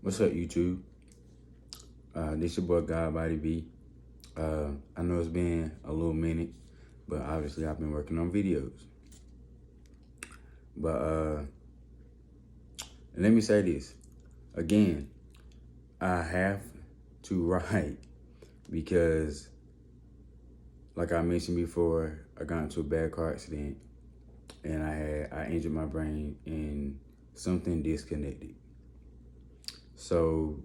What's up, YouTube? This your boy God Body B. I know it's been a little minute, but obviously I've been working on videos. But let me say this again. I have to write because, like I mentioned before, I got into a bad car accident and I injured my brain and something disconnected. So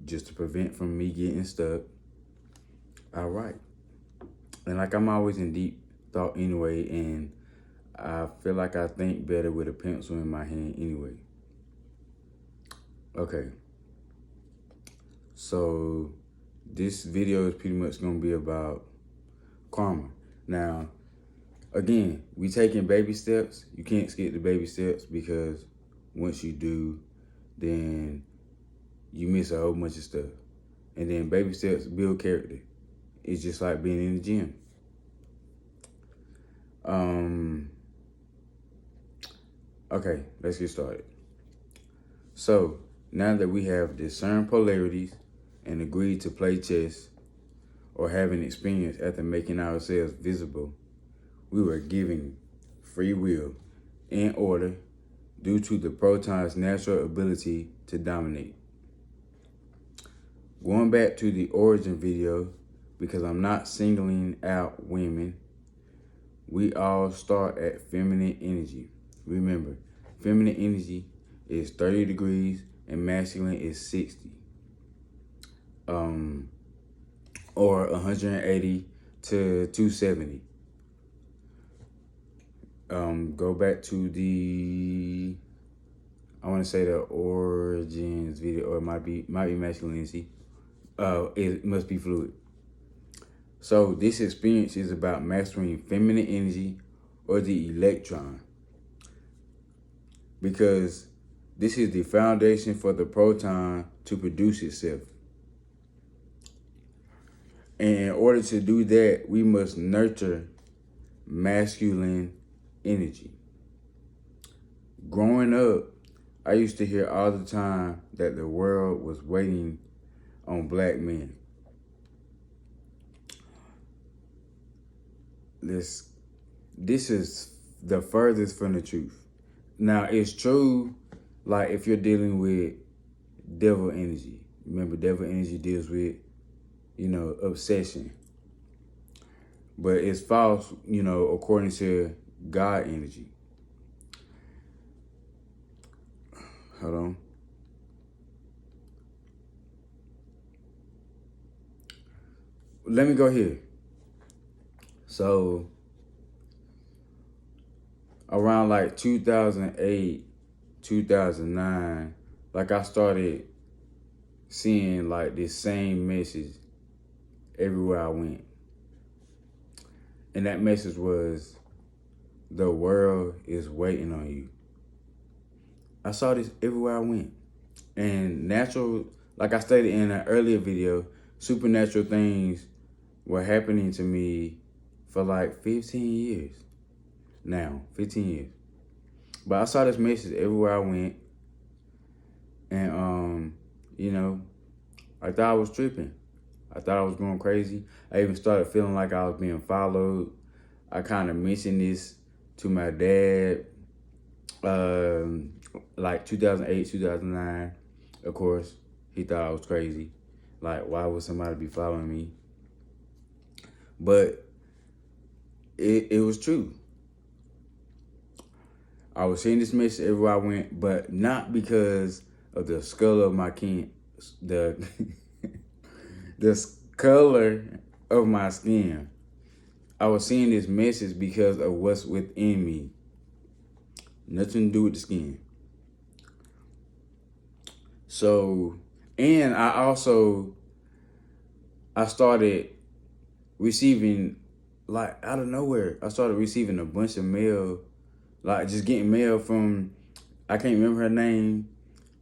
just to prevent from me getting stuck, I write. And like I'm always in deep thought anyway, and I feel like I think better with a pencil in my hand anyway. Okay. So this video is pretty much gonna be about karma. Now, again, we taking baby steps. You can't skip the baby steps because once you do, then you miss a whole bunch of stuff. And then baby steps build character. It's just like being in the gym. Okay, let's get started. So now that we have discerned polarities and agreed to play chess or have an experience after making ourselves visible, we were given free will in order due to the proton's natural ability to dominate. Going back to the origin video, because I'm not singling out women, we all start at feminine energy. Remember, feminine energy is 30 degrees and masculine is 60. Or 180 to 270. Go back to I want to say the origins video, or it might be masculinity. It must be fluid. So this experience is about mastering feminine energy or the electron, because this is the foundation for the proton to produce itself. And in order to do that, we must nurture masculine energy. Growing up, I used to hear all the time that the world was waiting on black men. This is the furthest from the truth. Now, it's true, like if you're dealing with devil energy. Remember, devil energy deals with, obsession. But it's false, according to God energy. Hold on. Let me go here. So around like 2008, 2009, like I started seeing like this same message everywhere I went. And that message was, the world is waiting on you. I saw this everywhere I went. And natural, like I stated in an earlier video, supernatural things were happening to me for like 15 years. Now, 15 years. But I saw this message everywhere I went. And, I thought I was tripping. I thought I was going crazy. I even started feeling like I was being followed. I kind of mentioned this to my dad, like 2008, 2009. Of course, he thought I was crazy. Like, why would somebody be following me? But it was true. I was seeing this message everywhere I went, but not because of the color of my the color of my skin. I was seeing this message because of what's within me. Nothing to do with the skin. So, and I started receiving, like out of nowhere, I started receiving a bunch of mail, like just getting mail from, I can't remember her name,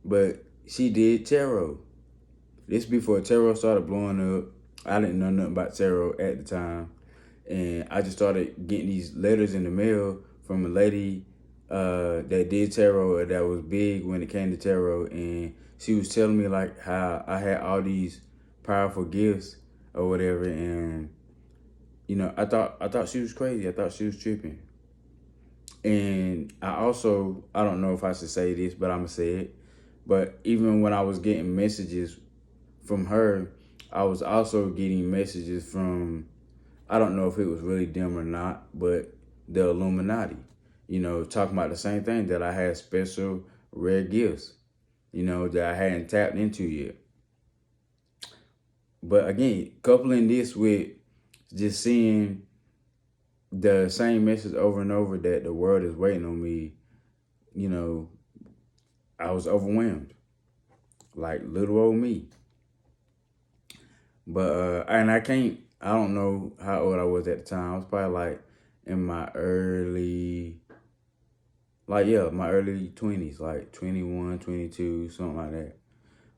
but she did tarot. This before tarot started blowing up. I didn't know nothing about tarot at the time. And I just started getting these letters in the mail from a lady that did tarot, or that was big when it came to tarot, and she was telling me like how I had all these powerful gifts or whatever, and I thought she was crazy. I thought she was tripping. And I don't know if I should say this, but I'm gonna say it. But even when I was getting messages from her, I was also getting messages from, I don't know if it was really them or not, but the Illuminati, talking about the same thing, that I had special rare gifts, that I hadn't tapped into yet. But again, coupling this with just seeing the same message over and over, that the world is waiting on me, I was overwhelmed, like little old me. But and I don't know how old I was at the time. I was probably like in my early, my early 20s, like 21, 22, something like that.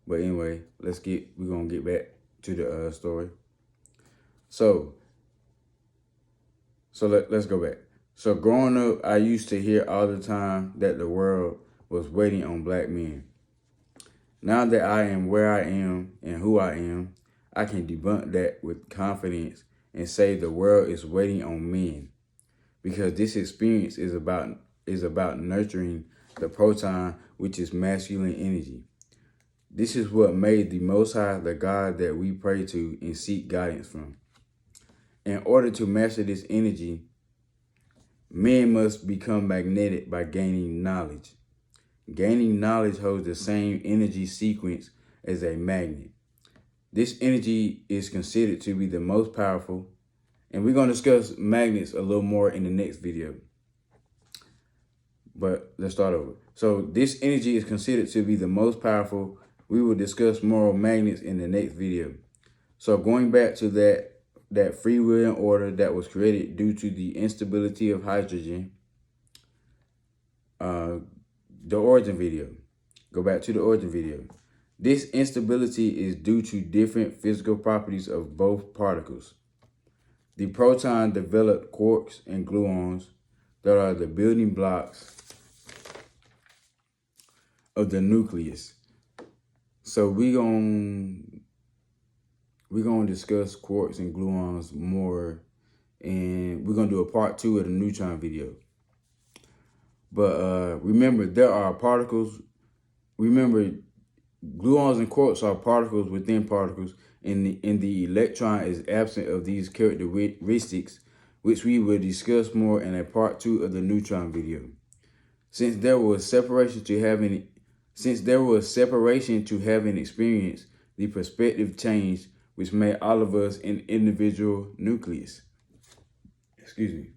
But anyway, we're going to get back to the story. So let's go back. So growing up, I used to hear all the time that the world was waiting on black men. Now that I am where I am and who I am, I can debunk that with confidence and say the world is waiting on men, because this experience is about nurturing the proton, which is masculine energy. This is what made the Most High the God that we pray to and seek guidance from. In order to master this energy, men must become magnetic by gaining knowledge. Gaining knowledge holds the same energy sequence as a magnet. This energy is considered to be the most powerful, and we're going to discuss magnets a little more in the next video. But let's start over. So this energy is considered to be the most powerful. We will discuss more magnets in the next video. So going back to that free will and order that was created due to the instability of hydrogen, the origin video. Go back to the origin video. This instability is due to different physical properties of both particles. The proton developed quarks and gluons that are the building blocks of the nucleus. So we're gonna discuss quarks and gluons more, and we're gonna do a part 2 of the neutron video. But remember, there are particles. Remember, gluons and quarks are particles within particles, and the electron is absent of these characteristics, which we will discuss more in a part 2 of the neutron video. Since there was separation to having experience, the perspective changed, which made all of us an individual nucleus. Excuse me.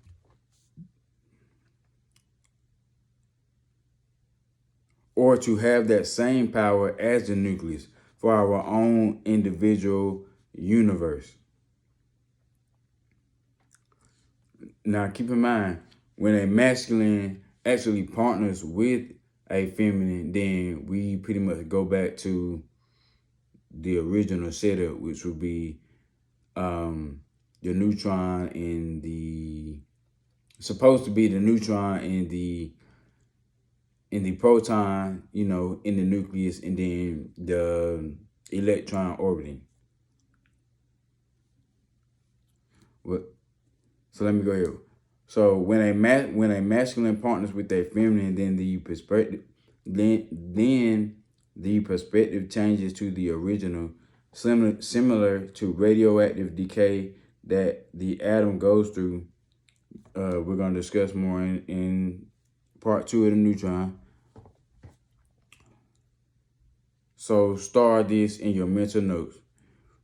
Or to have that same power as the nucleus for our own individual universe. Now, keep in mind, when a masculine actually partners with a feminine, then we pretty much go back to the original setup, which would be the neutron and supposed to be the neutron and the proton, in the nucleus, and then the electron orbiting. So let me go here. So when a masculine partners with a feminine, then the perspective changes to the original, similar to radioactive decay that the atom goes through. We're going to discuss more in part 2 of the neutron. So star this in your mental notes.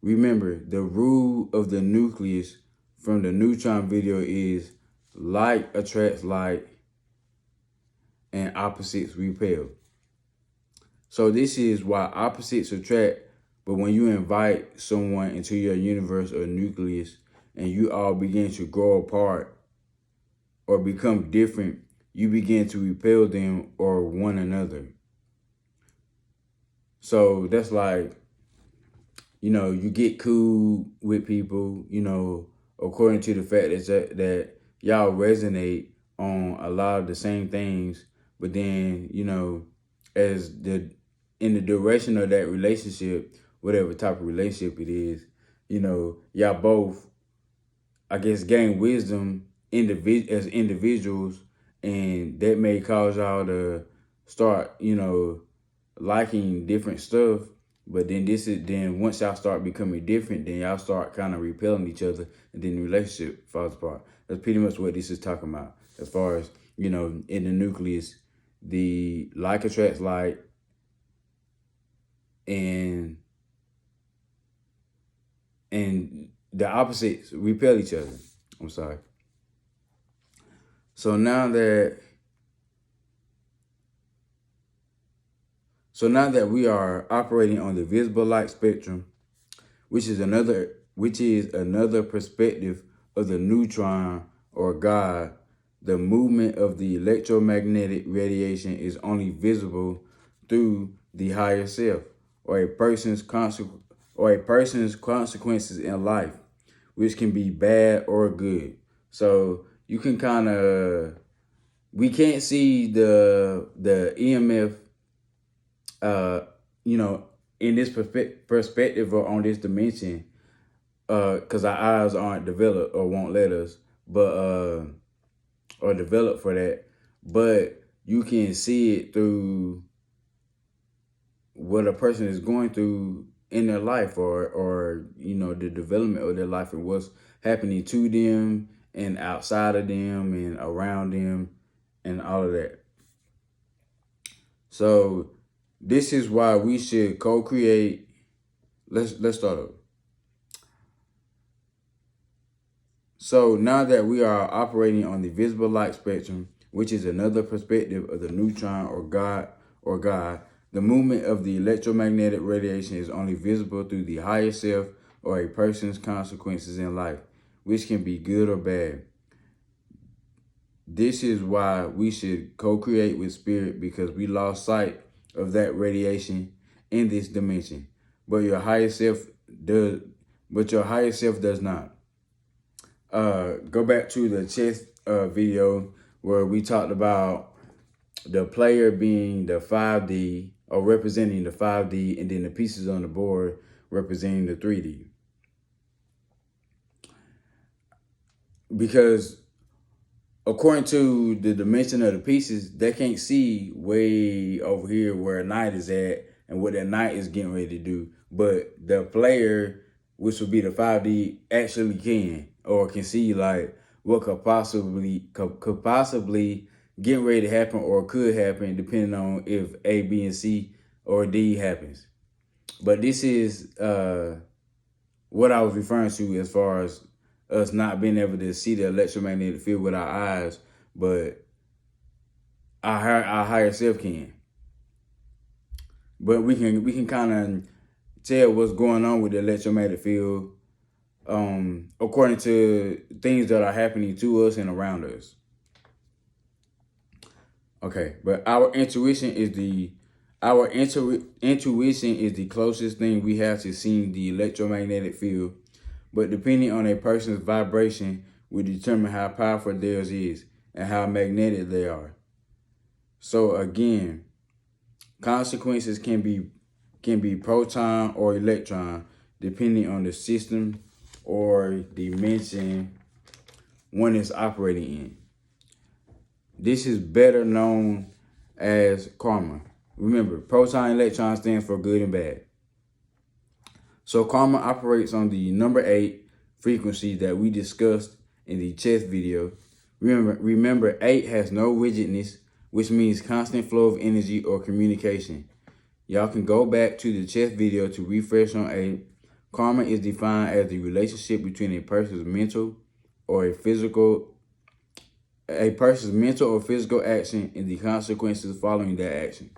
Remember, the rule of the nucleus from the neutron video is like attracts like and opposites repel. So this is why opposites attract, but when you invite someone into your universe or nucleus and you all begin to grow apart or become different, you begin to repel them or one another. So that's like, you get cool with people, according to the fact that y'all resonate on a lot of the same things, but then, as in the duration of that relationship, whatever type of relationship it is, y'all both, I guess, gain wisdom as individuals, and that may cause y'all to start, liking different stuff. But then once y'all start becoming different, then y'all start kind of repelling each other, and then the relationship falls apart. That's pretty much what this is talking about. As far as, in the nucleus, the like attracts like, and the opposites repel each other. I'm sorry. So now that we are operating on the visible light spectrum, which is another perspective of the neutron or God, the movement of the electromagnetic radiation is only visible through the higher self, or a person's consequences in life, which can be bad or good. So you can we can't see the EMF, in this perspective or on this dimension, because our eyes aren't developed or won't let us, but or develop for that. But you can see it through what a person is going through in their life, or the development of their life and what's happening to them and outside of them and around them and all of that. So this is why we should co-create. Let's start over. So now that we are operating on the visible light spectrum, which is another perspective of the neutron or God, the movement of the electromagnetic radiation is only visible through the higher self or a person's consequences in life, which can be good or bad. This is why we should co-create with spirit, because we lost sight of that radiation in this dimension. But your higher self does not. Go back to the chess video where we talked about the player being the 5D, or representing the 5D, and then the pieces on the board representing the 3D. Because according to the dimension of the pieces, they can't see way over here where a knight is at and what that knight is getting ready to do. But the player, which would be the 5D, actually can, or can see like what could possibly get ready to happen or could happen, depending on if A, B, and C or D happens. But this is what I was referring to as far as us not being able to see the electromagnetic field with our eyes, but our higher self can. But we can kind of tell what's going on with the electromagnetic field according to things that are happening to us and around us. Okay, but our intuition is the closest thing we have to seeing the electromagnetic field. But depending on a person's vibration will determine how powerful theirs is and how magnetic they are. So again, consequences can be proton or electron, depending on the system or dimension one is operating in. This is better known as karma. Remember, proton and electron stands for good and bad. So karma operates on the number 8 frequency that we discussed in the chess video. Remember, 8 has no rigidness, which means constant flow of energy or communication. Y'all can go back to the chess video to refresh on 8. Karma is defined as the relationship between a person's mental or physical action and the consequences following that action.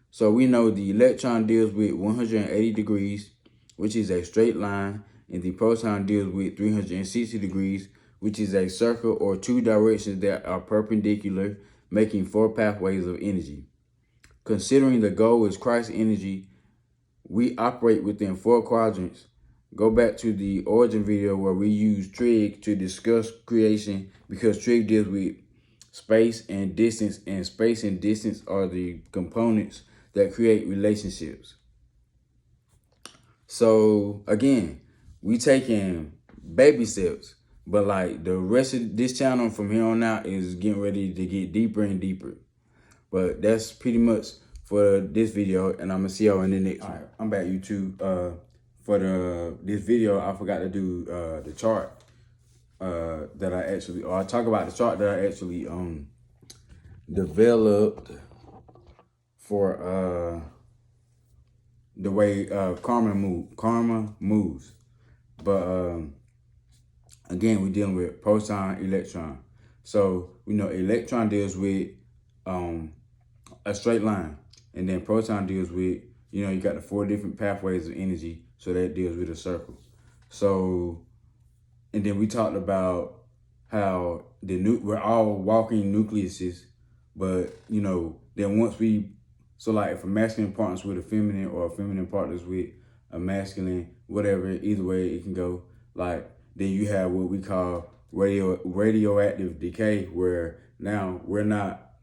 So we know the electron deals with 180 degrees, which is a straight line, and the proton deals with 360 degrees, which is a circle or two directions that are perpendicular, making 4 pathways of energy. Considering the goal is Christ energy, we operate within 4 quadrants. Go back to the origin video where we use trig to discuss creation, because trig deals with space and distance, and space and distance are the components that create relationships. So again, we taking baby steps, but like the rest of this channel from here on out is getting ready to get deeper and deeper. But that's pretty much for this video, and I'm gonna see y'all in the next one. All right, I'm back, YouTube. For this video, I forgot to do the chart that I talk about the chart that I actually developed for the way karma moves. But again, we're dealing with proton, electron. So we know electron deals with a straight line, and then proton deals with, you got the 4 different pathways of energy, so that deals with a circle. So, and then we talked about how we're all walking nucleuses, but then once so like if a masculine partners with a feminine, or a feminine partners with a masculine, whatever, either way it can go, like then you have what we call radioactive decay, where now we're not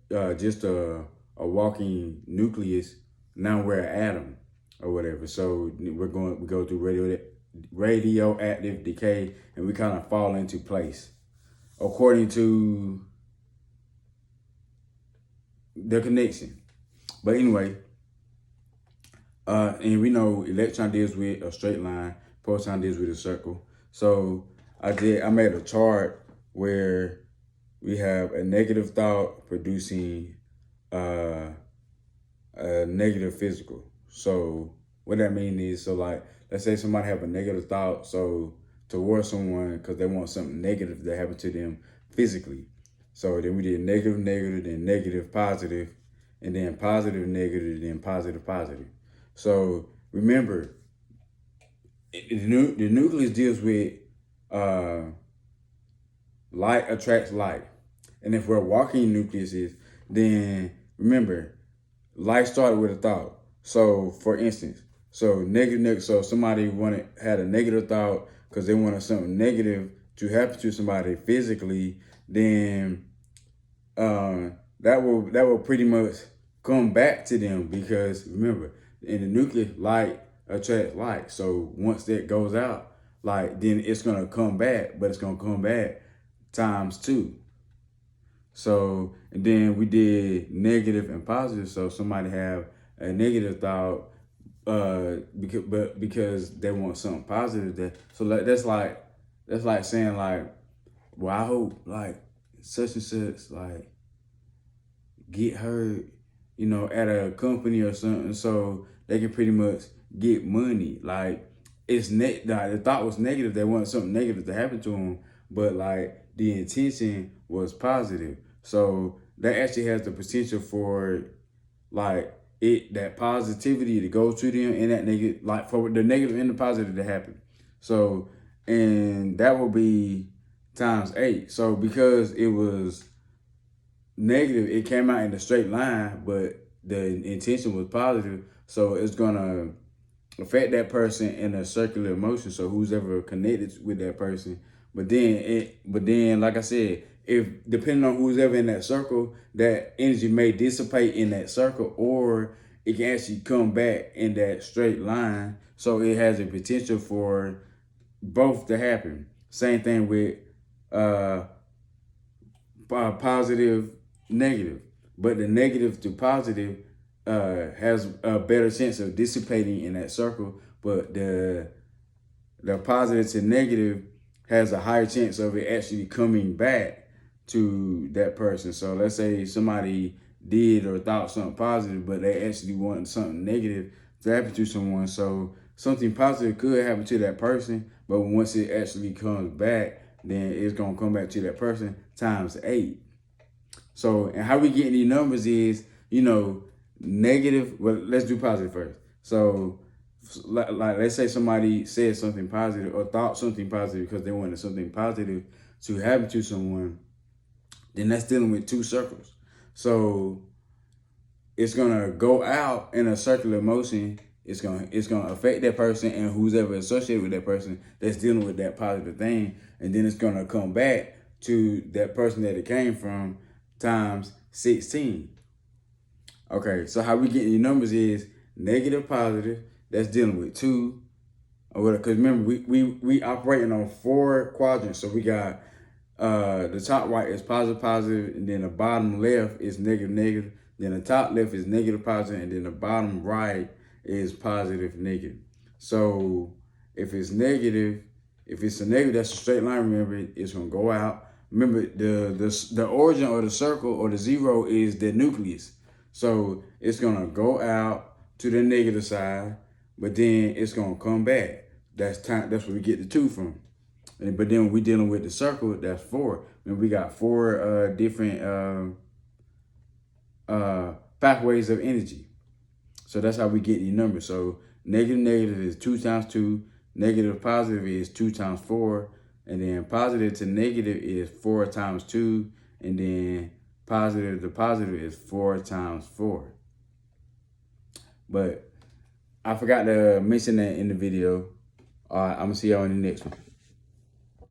just a walking nucleus. Now we're an atom or whatever. So we go through radioactive decay, and we kind of fall into place according to the connection. But anyway, and we know electron deals with a straight line, proton deals with a circle. So I made a chart where we have a negative thought producing a negative physical. So what that means is, so like, let's say somebody have a negative thought towards someone because they want something negative to happen to them physically. So then we did negative, negative, then negative, positive, and then positive, negative, then positive, positive. So remember, the nucleus deals with light attracts light. And if we're walking nucleuses, then remember, life started with a thought. So for instance, so somebody had a negative thought because they wanted something negative to happen to somebody physically, then that will pretty much come back to them, because remember, in the nucleus, light attracts light. So once that goes out, then it's gonna come back, but it's gonna come back ×2. So, and then we did negative and positive. So somebody have a negative thought because they want something positive. That's like saying well, I hope such and such get hurt, at a company or something, so they can pretty much get money. The thought was negative. They want something negative to happen to them, but the intention was positive. So that actually has the potential for that positivity to go to them, and that negative, for the negative and the positive to happen. So, and that will be ×8. So because it was negative, it came out in a straight line, but the intention was positive. So it's gonna affect that person in a circular motion. So who's ever connected with that person. But then, like I said, if depending on who's ever in that circle, that energy may dissipate in that circle, or it can actually come back in that straight line. So it has a potential for both to happen. Same thing with positive, negative. But the negative to positive has a better chance of dissipating in that circle. But the positive to negative has a higher chance of it actually coming back to that person. So let's say somebody did or thought something positive, but they actually want something negative to happen to someone. So something positive could happen to that person, but once it actually comes back, then it's going to come back to that person ×8. So, and how we get these numbers is, negative. Well, let's do positive first. So, let's say somebody said something positive or thought something positive because they wanted something positive to happen to someone, then that's dealing with 2 circles. So it's gonna go out in a circular motion. It's gonna affect that person and who's ever associated with that person that's dealing with that positive thing, and then it's gonna come back to that person that it came from times 16. Okay, so how we get the numbers is negative, positive. That's dealing with 2. Because remember, we operating on 4 quadrants. So we got the top right is positive, positive, and then the bottom left is negative, negative. Then the top left is negative, positive, and then the bottom right is positive, negative. So if it's negative, if it's a negative, that's a straight line. Remember, it's gonna go out. Remember, the origin or the circle or the 0 is the nucleus. So it's gonna go out to the negative side, but then it's gonna come back. That's where we get the 2 from. But then when we dealing with the circle, that's 4. And we got 4 different pathways of energy. So that's how we get the numbers. So negative, negative is 2 times 2. Negative, positive is 2 times 4. And then positive to negative is 4 times 2. And then positive to positive is 4 times 4. But I forgot to mention that in the video. All right, I'm going to see y'all in the next one.